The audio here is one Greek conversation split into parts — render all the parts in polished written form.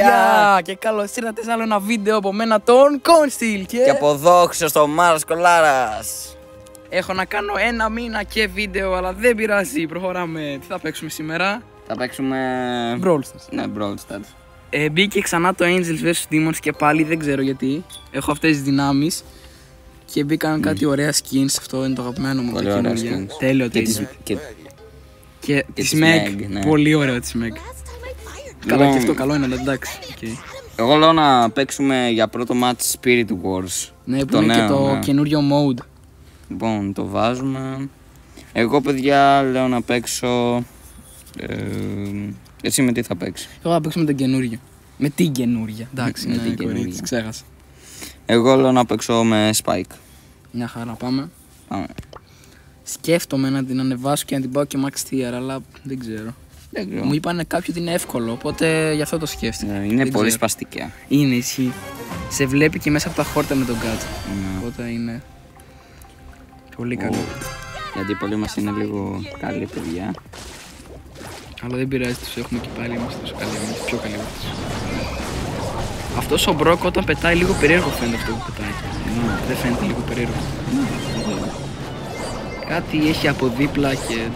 Γεια και καλώς ήρθατε σε άλλο ένα βίντεο από μένα τον Κόνστιλ και από εδώ στο Μάρας Κολάρας. Έχω να κάνω ένα μήνα και βίντεο, αλλά δεν πειράζει, προχωράμε. Τι θα παίξουμε σήμερα? Θα παίξουμε... Brawl Stars. Ναι, Brawl Stars. Μπήκε ξανά το Angels vs Demons και πάλι δεν ξέρω γιατί. Έχω αυτές τις δυνάμεις και μπήκαν κάτι ωραία skins, αυτό είναι το αγαπημένο μου. Πολύ ωραία skins. Τέλειο, τέλειο. Και τη Meg, ναι. πολύ ωραίο τη Meg. Καλά και αυτό καλό είναι, αλλά εντάξει. Εγώ λέω να παίξουμε για πρώτο match Spirit Wars. Ναι, που είναι και το καινούριο mode. Λοιπόν, το βάζουμε. Εγώ, παιδιά, λέω να παίξω... εσύ με τι θα παίξει? Εγώ θα παίξω με τον καινούριο. Με την καινούρια. Εντάξει, με την καινούρια. Ξέχασα. Εγώ λέω να παίξω με Spike. Μια χαρά, πάμε. Σκέφτομαι να την ανεβάσω και να την πάω και Max Tier, αλλά δεν ξέρω. Μου είπανε κάποιοι ότι είναι εύκολο, οπότε γι' αυτό το σκέφτηκα. Είναι πολύ σπαστικά. Είναι, ισχύει. Σε βλέπει και μέσα από τα χόρτα με τον κάτσο. Οπότε είναι πολύ καλό. Γιατί πολλοί μας είναι λίγο καλοί παιδιά. Αλλά δεν πειράζει, τους έχουμε και πάλι, είμαστε τόσο καλοί, είμαστε πιο καλοί από τους. Αυτός ο Μπροκ όταν πετάει λίγο περίεργο φαίνεται αυτό που πετάει. Δεν φαίνεται λίγο περίεργο? Κάτι έχει από δίπλα και...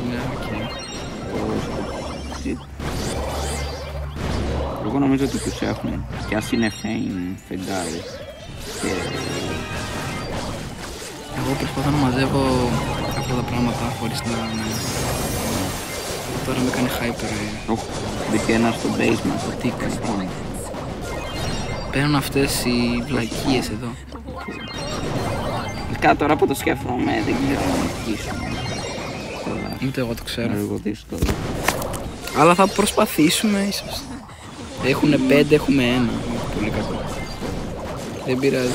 Εγώ νομίζω ότι τους έχουμε. Και ας είναι φεντάρι. Εγώ προσπαθώ να μαζεύω αυτά τα πράγματα χωρίς να... Τώρα με κάνει hyper. Μπήκε ένα στο basement. Τι κάνει? Παίρνουν αυτές οι βλακίες εδώ. Κάτω τώρα που το σκέφτομαι δεν ξέρω να νικήσουμε. Ούτε εγώ το ξέρω. Εγώ δύσκολο. Αλλά θα προσπαθήσουμε ίσως. Έχουνε 5, έχουμε 1. Πολύ κακό. Δεν πειράζει.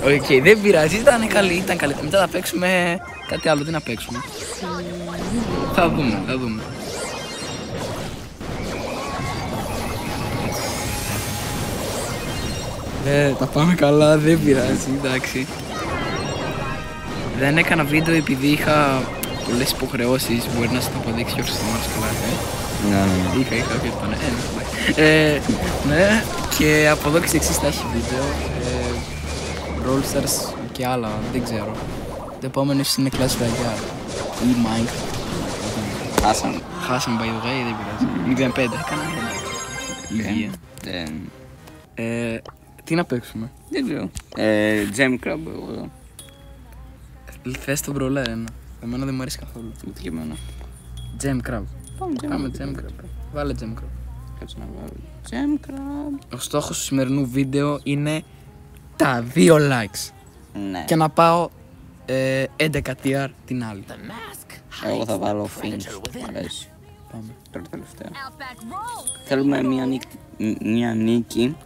Οκ, δεν πειράζει, ήταν καλή. Μετά θα παίξουμε κάτι άλλο, τι να παίξουμε? Θα δούμε. Τα πάμε καλά, δεν πειράζει, εντάξει. Δεν έκανα βίντεο επειδή είχα πολλές υποχρεώσεις, μπορεί να σας το αποδείξει και όχι στο Μάρας Κολάρας. Ναι. Είχα και το ναι, και από εδώ και στο εξής θα έχει βίντεο. Brawl Stars και άλλα, δεν ξέρω. Το επόμενο ίσως είναι Clash Royale ή Minecraft. Χάσαμε by the way, δεν πειράζει. 0-5, έκανα υγεία. Τι να παίξουμε? Δεν ξέρω. Gem Crab εγώ. Θες τον Brawler ένα? Εμένα δεν μου αρέσει καθόλου. Ούτε και εμένα. Gem Crab. Πάμε Gem Crab. Βάλε Gem Crab. Κάτσε να βάλω Gem Crab. Ο στόχος του σημερινού βίντεο είναι τα 2 likes. Ναι. Και να πάω 11 tier την άλλη. Εγώ θα βάλω Finch. Αρέσει. Πάμε. Τώρα τελευταία. Θέλουμε μια νίκη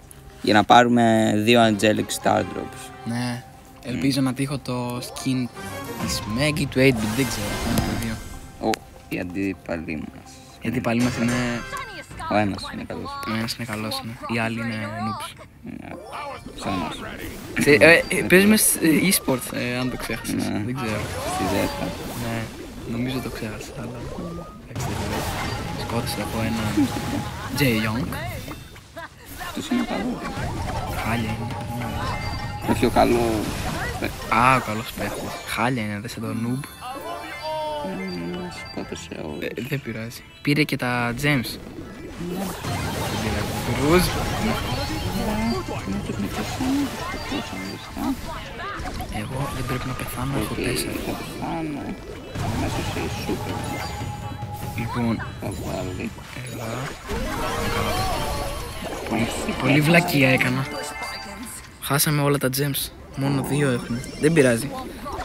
για να πάρουμε 2 Angelic Star Drops. Ναι. Ελπίζω να τύχω το skin της Maggie του 8-bit, δεν ξέρω. Οι αντίπαλοι μας. Οι αντίπαλοι μας είναι... Ο ένας είναι καλός. Ο ένας είναι καλός, ναι. Οι άλλοι είναι noobs. Σαν εμάς. Παίζουμε e-sports, αν το ξέχασες. Δεν ξέρω. Στη 10. Ναι, νομίζω το ξέχασα, αλλά... Σκότωσα από έναν Jay Young. Αυτός είναι καλό. Χάλια είναι. Το πιο καλό... Α, ο καλός παίχτης. Χάλια είναι, δες εδώ noob. Σκότωσε όλους. Δεν πειράζει. Πήρε και τα gems. Ρουζ. Εγώ δεν πρέπει να πεθάνω, έχω 4. Θα πεθάνω. Μέσα σε σούπερ. Λοιπόν, θα βάλει. Πολύ βλακεία έκανα. Χάσαμε όλα τα gems. Μόνο 2 έχουμε. Δεν πειράζει.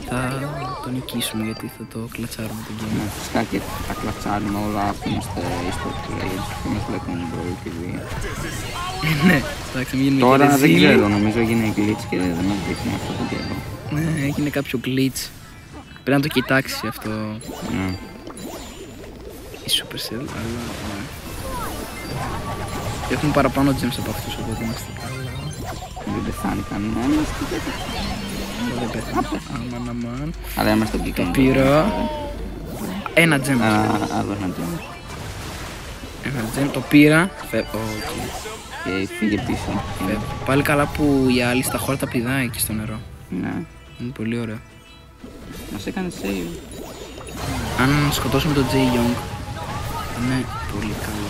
Θα το νικήσουμε γιατί θα το κλατσάρουμε το game. Ναι, φυσικά και θα κλατσάρουμε όλα αφού είμαστε e-sport players και μας βλέπουμε Brawl TV. Ναι, εντάξει, μην γίνουμε. Τώρα δεν ξέρω, νομίζω έγινε glitch και δεν μας δείχνει αυτό το καιρό. Ναι, έγινε κάποιο glitch. Πρέπει να το κοιτάξει αυτό. Ναι. Η Supercell, αλλά ναι. Έχουμε παραπάνω gems από αυτούς, οπότε είμαστε καλά. Δεν πεθάνει κανένας. Δεν πεθάνει. Αμάν. Αλλά είμαστε και το πήρα. Ένα gem. Άλλο ένα gem. Ένα τζεν, το πήρα. Και φύγε πίσω. Πάλι καλά που οι άλλοι στα χώρα τα πηδάει εκεί στο νερό. Ναι. Είναι πολύ ωραίο. Μας έκανε save. Αν σκοτώσουμε τον Τζέι Young, είναι πολύ καλό.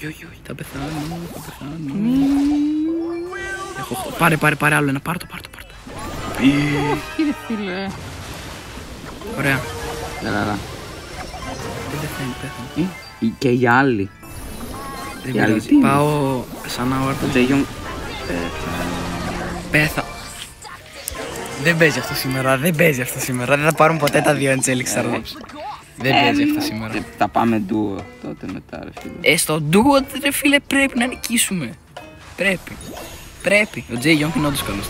Όχι, θα πεθάνω. Πάρε άλλο ένα, πάρ' το. Κύριε φίλε. Ωραία. Καλά. Δεν πεθαίνει. Και οι άλλοι. Δεν πειράζει. Πάω σαν να όρθω. Το Τζέι Young. Πέθα. Δεν παίζει αυτό σήμερα. Δεν θα πάρουν ποτέ τα δύο Angelic Stardrops. Δεν παίζει αυτό σήμερα. Θα πάμε ντουο τότε μετά, ρε φίλε. Στο ντουο, ρε φίλε, πρέπει να νικήσουμε. Πρέπει. Ο Τζέι Young είναι όντως καλός.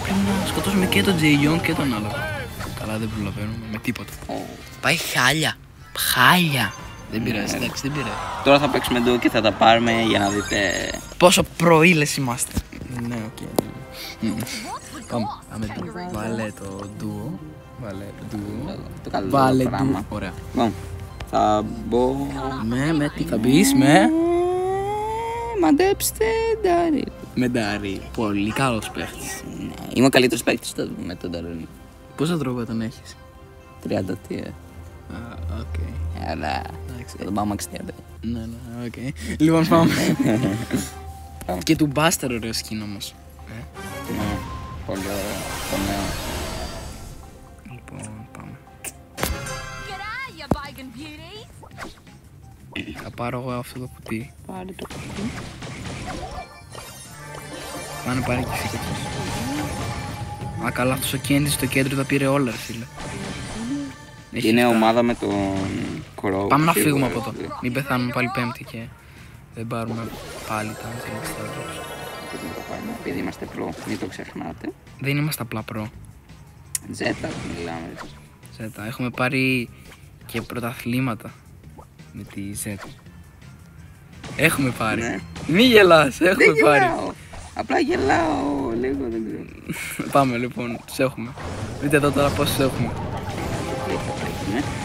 Πρέπει να σκοτώσουμε και τον Τζέι Young και τον άλλο. Καλά, δεν προλαβαίνουμε με τίποτα. Πάει χάλια. Δεν πειράζει, εντάξει, δεν πειράζει. Τώρα θα παίξουμε ντουο και θα τα πάρουμε για να δείτε πόσο προήλες είμαστε. Ναι, οκ. Πάμε. Βάλε το ντουο. το καλό πράγμα. Ωραία. Θα μπω... Με τι θα μπεις, με... Μαντέψτε Ντάρι. Με Ντάρι. Πολύ καλός παίχτης. Είμαι ο καλύτερος παίχτης με τον Ντάρι. Πόσα τρόπια τον έχεις? 30 τι. Οκ. Αλλά θα τον πάμε 60. Ναι, οκ. Λοιπόν, πάμε. Και του Buster ωραίο skin όμως. Ναι, πολύ ωραίο. Το νέο. Λοιπόν, πάμε. Θα πάρω εγώ αυτό το κουτί. Πάρε το κουτί. Πάρε και εσύ κατσός. Α, καλά, αυτός ο Candy στο κέντρο τα πήρε όλα, ρε φίλε. Είναι ομάδα με τον Crow. Πάμε να φύγουμε από εδώ. Μην πεθάνουμε πάλι πέμπτη και δεν πάρουμε πάλι τα Angelic Stardrops. Επειδή είμαστε προ, μην το ξεχνάτε. Δεν είμαστε απλά προ. Ζέτα μιλάμε. Ζέτα, έχουμε πάρει και πρωταθλήματα με τη Ζέτα. Έχουμε πάρει. Ναι. Μη γελάς, έχουμε δεν πάρει. Απλά γελάω λίγο, δεν ξέρω. Πάμε λοιπόν, τους έχουμε. Δείτε εδώ τώρα πόσους έχουμε.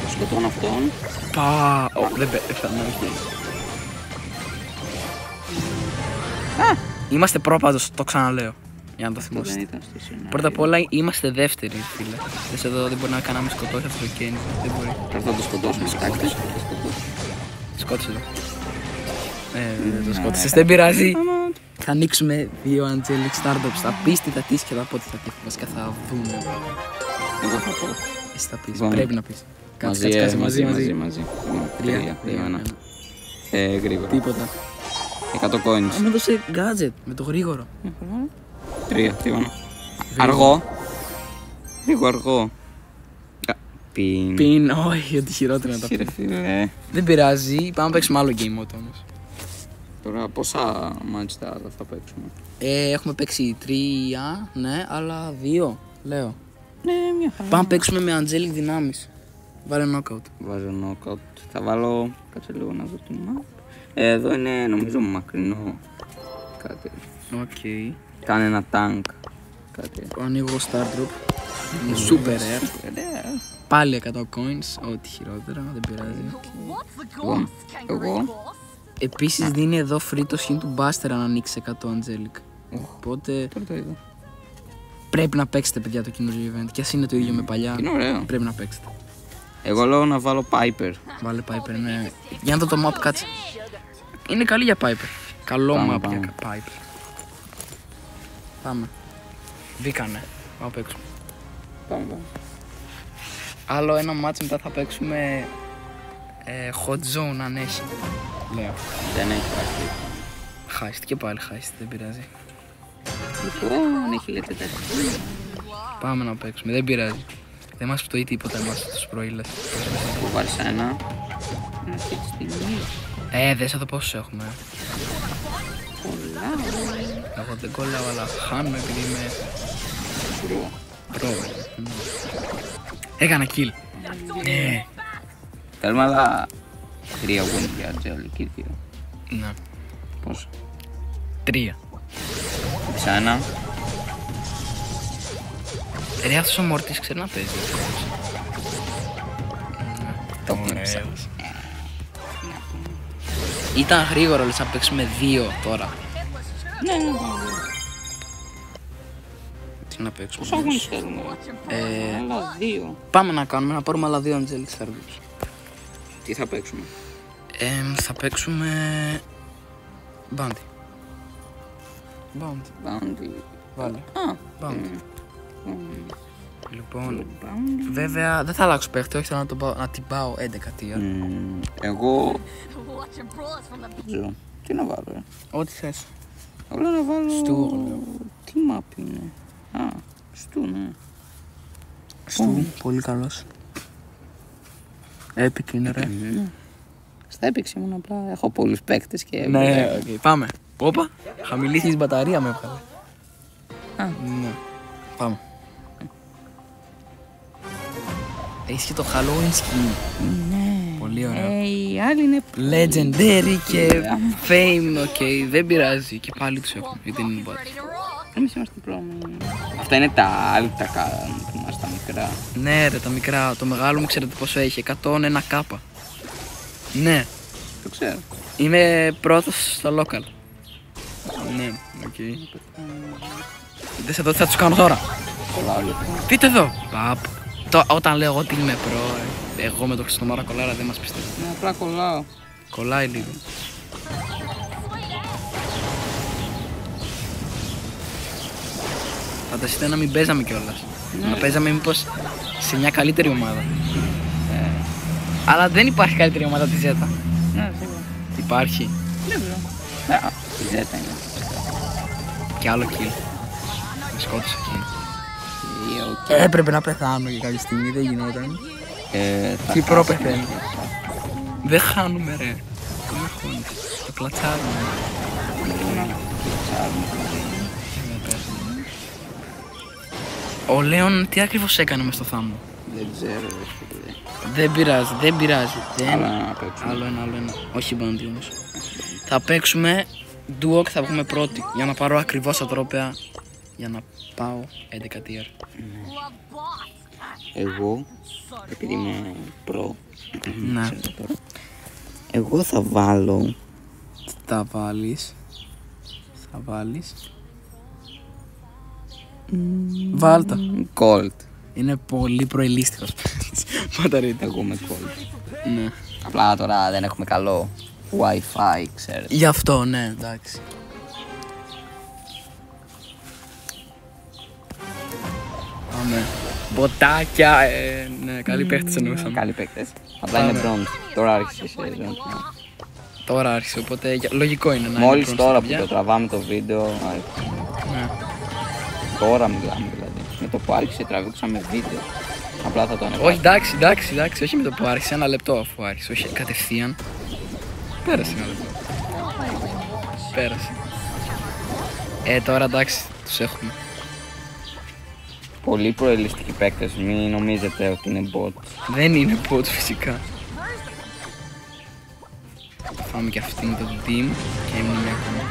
Σκοτώνω αυτόν. Δεν πέθανε, όχι. Είμαστε πρόπαντος, το ξαναλέω. Για να το θυμάστε. Πρώτα απ' όλα είμαστε δεύτεροι, φίλε. Δες εδώ, δεν μπορεί να κάναμε σκοτώσει αυτό το Kenny. Δεν μπορεί. Θα το σκοτώσουμε, σκάκτες. Σκότωσε το. Δεν το σκότωσες, δεν πειράζει. Θα ανοίξουμε δύο Angelic Stardrops. Θα πεις τι θα τύχει και θα πω τι θα τύχει. Βασικά θα δούμε. Εγώ θα πω. Εσύ θα πεις, πρέπει να πεις. Κάτσε μαζί. 3, 2, 1. Γρήγορα. Τίποτα. 100 coins. Με έδωσε gadget, με το γρήγορο. 3, 2, 1. Αργό. Λίγο αργό. Πιν, όχι, ότι χειρότερα να τα πει. Δεν πειράζει, πάμε να παίξουμε άλλο game mode όμως. Τώρα πόσα match θα παίξουμε? Έχουμε παίξει 3, ναι, αλλά 2, λέω. Ναι, μια χαρά. Πάμε να παίξουμε με Angelic δυνάμεις. Βάλε knockout. Βάζω knockout. Θα βάλω, κάτσε λίγο να δω το map. Εδώ είναι νομίζω μακρινό κάτι. Οκ. Κάνε ένα tank. Κάτι. Ανοίγω Stardrop. Είναι super rare. Πάλι 100 coins, ό,τι χειρότερα, δεν πειράζει. Εγώ. Επίσης δίνει εδώ free το skin του Buster αν ανοίξει 100 Angelic. Οπότε Τώρα το είδα. πρέπει να παίξετε παιδιά το καινούργιο event. Και ας είναι το ίδιο με παλιά, είναι ωραίο. πρέπει να παίξετε. Εγώ λέω να βάλω Piper. Βάλε Piper, ναι. Για να δω το map, κάτσε. Είναι καλή για Piper. Καλό map για Piper. Πάμε. Μπήκανε. Πάμε να παίξουμε. Πάμε. Άλλο ένα match μετά θα παίξουμε hot zone αν έχει. Λέω. Δεν έχει χάσει. Χάστε και πάλι χάστε, δεν πειράζει. Λοιπόν, έχει λέτε τέτοια. Πάμε να παίξουμε, δεν πειράζει. Δεν μας φτωεί τίποτα εμάς τους προήλες. Που βάλεις ένα αυτή τη στιγμή. Δες εδώ πόσους έχουμε. Πολλά. Εγώ δεν κολλάω, αλλά χάνω επειδή είμαι προ. Έκανα kill. Ναι. Θέλουμε άλλα 3 win για Angelic ή 2. Ναι. Πόσο? 3. Ξανά. Ρε αυτός ο Μόρτις ξέρει να παίζει. Το πνίξα. Ήταν γρήγορο, λες να παίξουμε 2 τώρα. Ναι. Τι να παίξουμε. Πόσο αγώνες θέλουμε? Άλλα 2. Πάμε να πάρουμε άλλα 2 Angelic Stardrops. Τι θα παίξουμε? Θα παίξουμε... Bounty. Βάλε. Bounty. Λοιπόν, βέβαια δεν θα αλλάξω παίχτη, όχι θέλω να την πάω 11 tier. Εγώ... Δεν ξέρω. Τι να βάλω? Ό,τι θες. Εγώ να βάλω... Στου. Τι map είναι? Στου, ναι. Στου, πολύ καλός. Epic είναι ρε. Στα Epic ήμουν απλά, έχω πολλούς παίκτες και... Ναι, πάμε. Όπα, χαμηλή της μπαταρία με έβγαλε. Ναι, πάμε. Έχεις και το Halloween skin. Ναι. Πολύ ωραίο. Οι άλλοι είναι... Legendary και fame, ok, δεν πειράζει. Και πάλι τους έχουμε, γιατί είναι bot. Εμείς είμαστε πρόμοι. Αυτά είναι τα άλλα τα κάνουν που είμαστε τα μικρά. Ναι ρε, τα μικρά. Το μεγάλο μου ξέρετε πόσο έχει, 101 κάπα. Ναι. Το ξέρω. Είμαι πρώτος στο local. Ναι, οκ. Δες εδώ τι θα τους κάνω τώρα. Κολλάω λοιπόν. Δείτε εδώ. Παπ. Όταν λέω εγώ ότι είμαι προ, εγώ με το Χριστομάρα κολλάρα δεν μας πιστεύω. Ναι, απλά κολλάω. Κολλάει λίγο. Φανταστείτε να μην παίζαμε κιόλας. Να παίζαμε μήπως σε μια καλύτερη ομάδα. Αλλά δεν υπάρχει καλύτερη ομάδα από τη Zeta. Ναι, σίγουρα. Υπάρχει. Δεν ξέρω. Η Zeta είναι. Κι άλλο kill. Με σκότωσε kill. Έπρεπε να πεθάνω για κάποια στιγμή, δεν γινόταν. Τι προ πεθαίνει. Δεν χάνουμε ρε. Δεν με χώνεις. Το κλατσάρουμε. Ο Λέον τι ακριβώς έκανε μες στο θάμνο? Δεν ξέρω. Δεν πειράζει, δεν πειράζει. Άλλο ένα. Όχι Bounty όμως. Θα παίξουμε duo και θα βγούμε πρώτοι. Για να πάρω ακριβώς τα τρόπαια. Για να πάω 11 tier. Εγώ, επειδή είμαι προ, Ναι. εγώ θα βάλω... Θα βάλεις. Βάλτα. Colt. Είναι πολύ προελίστικος. Παταρίτα. Εγώ είμαι Colt. Ναι. Απλά τώρα δεν έχουμε καλό Wi-Fi, ξέρετε. Γι' αυτό, ναι, εντάξει. Πάμε. Μποτάκια, ναι, καλοί παίχτες εννοούσαμε. Καλοί παίκτες. Απλά είναι bronze. Τώρα άρχισε η σεζόν. Τώρα άρχισε, οπότε λογικό είναι να μόλις είναι τώρα που το τραβάμε το βίντεο, Ναι. τώρα μιλάμε δηλαδή. Με το που άρχισε τραβήξαμε βίντεο. Απλά θα το ανεβάσουμε. Όχι, εντάξει, όχι με το που άρχισε, ένα λεπτό αφού άρχισε, όχι κατευθείαν. Πέρασε ένα λεπτό. Πέρασε. Τώρα εντάξει, τους έχουμε. Πολύ προελιστικοί παίκτες, μην νομίζετε ότι είναι bot. Δεν είναι bot φυσικά. Φάμε και αυτήν το team και έμεινε μια ακόμα.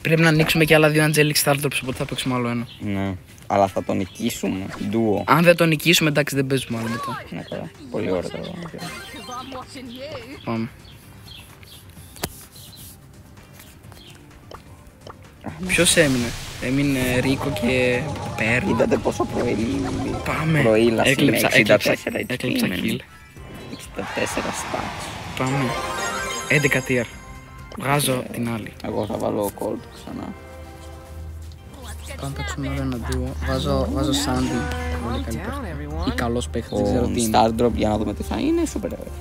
Πρέπει να ανοίξουμε και άλλα 2 Angelic Stardrops, οπότε θα παίξουμε άλλο ένα. Ναι, αλλά θα τον νικήσουμε, duo. Αν δεν τον νικήσουμε, εντάξει δεν παίζουμε άλλο μετά. Ναι, καλά. Πολύ ωραία τώρα. Πάμε. Ποιος έμεινε? Έμεινε Ρίκο και Πέρν. Είδατε πόσο Πάμε. προήλαση είναι, 64 Έκλεψα kill. 64 stats. Πάμε. 11 tier. Βγάζω την άλλη. Εγώ θα βάλω Colt ξανά. Πάμε παίξουμε άλλο ένα duo. Βάζω Sandy. Πολύ καλή παίχτη. Ή καλός παίχτης, δεν ξέρω τι είναι. Stardrop για να δούμε τι θα είναι, super ωραίο.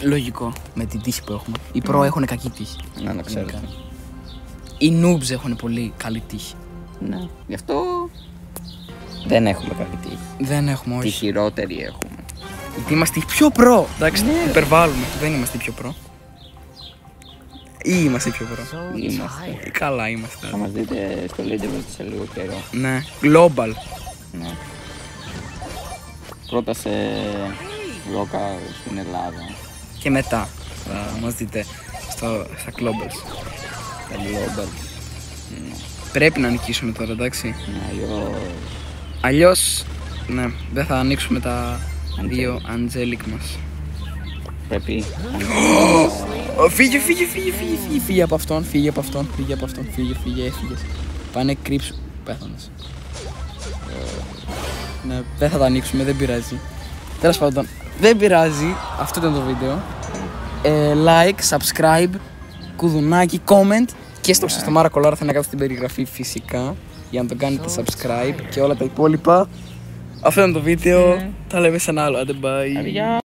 Λογικό, με την τύχη που έχουμε. Οι προ έχουν κακή τύχη. Ναι, να ξέρετε. Οι noobs έχουν πολύ καλή τύχη. Ναι, γι' αυτό δεν έχουμε καλή τύχη. Δεν έχουμε, Τη όχι. χειρότερη έχουμε. Γιατί είμαστε οι πιο προ. Εντάξει, υπερβάλλουμε. Δεν είμαστε οι πιο προ. Ή είμαστε οι πιο προ. Είμαστε. Καλά είμαστε. Θα μας δείτε στο leaderboard σε λίγο καιρό. Ναι, global. Ναι. Πρώτα σε local στην Ελλάδα. Και μετά θα μας δείτε στα globals. Τα global. Πρέπει να νικήσουμε τώρα, εντάξει. Ναι, Αλλιώς, ναι, δεν θα ανοίξουμε τα 2 Angelic μας. πρέπει. Φύγε από αυτόν, φύγε. Έφυγες. Πάνε κρύψου. Πέθανες. Ναι, δεν θα τα ανοίξουμε, δεν πειράζει. Τέλος πάντων, δεν πειράζει. Αυτό ήταν το βίντεο. Like, subscribe, κουδουνάκι, comment και στο Μάρα Κολάρα θα είναι κάτω στην περιγραφή φυσικά για να το κάνετε subscribe και όλα τα υπόλοιπα. Αυτό ήταν το βίντεο. Τα λέμε σε ένα άλλο. Άντε, bye.